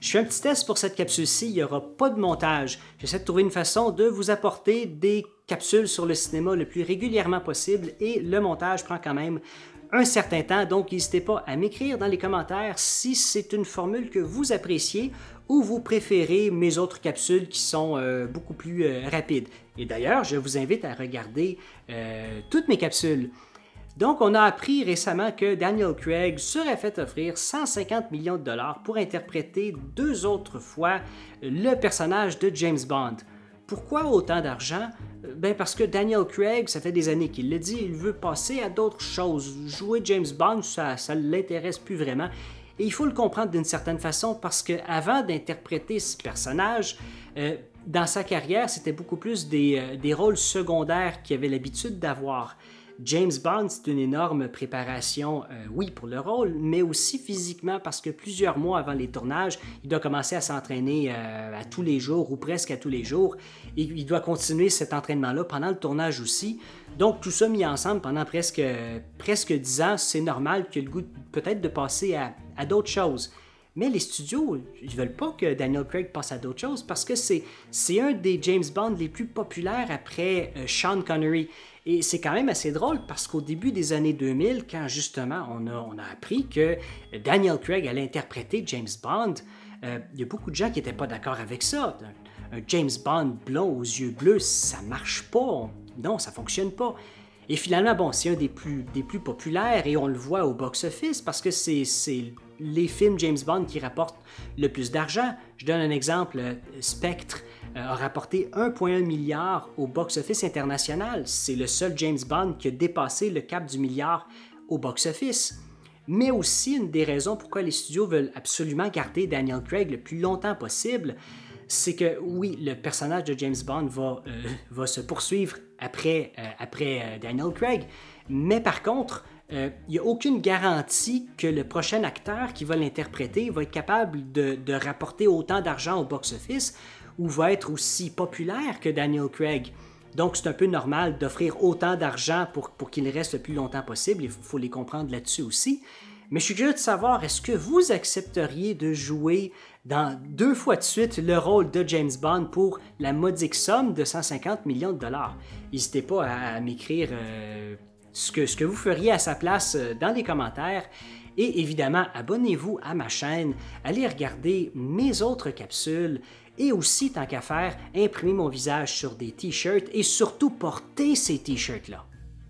Je fais un petit test pour cette capsule-ci, il n'y aura pas de montage. J'essaie de trouver une façon de vous apporter des capsules sur le cinéma le plus régulièrement possible et le montage prend quand même un certain temps, donc n'hésitez pas à m'écrire dans les commentaires si c'est une formule que vous appréciez ou vous préférez mes autres capsules qui sont beaucoup plus rapides. Et d'ailleurs, je vous invite à regarder toutes mes capsules. Donc, on a appris récemment que Daniel Craig serait fait offrir 150 millions de dollars pour interpréter 2 autres fois le personnage de James Bond. Pourquoi autant d'argent? Ben parce que Daniel Craig, ça fait des années qu'il le dit, il veut passer à d'autres choses. Jouer James Bond, ça ne l'intéresse plus vraiment. Et il faut le comprendre d'une certaine façon parce qu'avant d'interpréter ce personnage, dans sa carrière, c'était beaucoup plus des rôles secondaires qu'il avait l'habitude d'avoir. James Bond, c'est une énorme préparation, oui, pour le rôle, mais aussi physiquement parce que plusieurs mois avant les tournages, il doit commencer à s'entraîner à tous les jours ou presque à tous les jours. Et il doit continuer cet entraînement-là pendant le tournage aussi. Donc, tout ça mis ensemble pendant presque 10 ans, c'est normal qu'il ait le goût peut-être de passer à d'autres choses. Mais les studios, ils ne veulent pas que Daniel Craig passe à d'autres choses parce que c'est un des James Bond les plus populaires après Sean Connery. Et c'est quand même assez drôle parce qu'au début des années 2000, quand justement on a appris que Daniel Craig allait interpréter James Bond, il y a beaucoup de gens qui n'étaient pas d'accord avec ça. Un James Bond blond aux yeux bleus, ça marche pas. Non, ça fonctionne pas. Et finalement, bon, c'est un des plus populaires et on le voit au box-office parce que c'est les films James Bond qui rapportent le plus d'argent. Je donne un exemple, Spectre a rapporté 1,1 milliard au box-office international. C'est le seul James Bond qui a dépassé le cap du milliard au box-office. Mais aussi, une des raisons pourquoi les studios veulent absolument garder Daniel Craig le plus longtemps possible, c'est que oui, le personnage de James Bond va se poursuivre après Daniel Craig, mais par contre, il n'y a aucune garantie que le prochain acteur qui va l'interpréter va être capable de rapporter autant d'argent au box-office ou va être aussi populaire que Daniel Craig. Donc, c'est un peu normal d'offrir autant d'argent pour qu'il reste le plus longtemps possible. Il faut les comprendre là-dessus aussi. Mais je suis curieux de savoir, est-ce que vous accepteriez de jouer dans 2 fois de suite le rôle de James Bond pour la modique somme de 150 millions de dollars? N'hésitez pas à m'écrire ce que vous feriez à sa place dans les commentaires. Et évidemment, abonnez-vous à ma chaîne, allez regarder mes autres capsules et aussi, tant qu'à faire, imprimer mon visage sur des t-shirts et surtout porter ces t-shirts-là.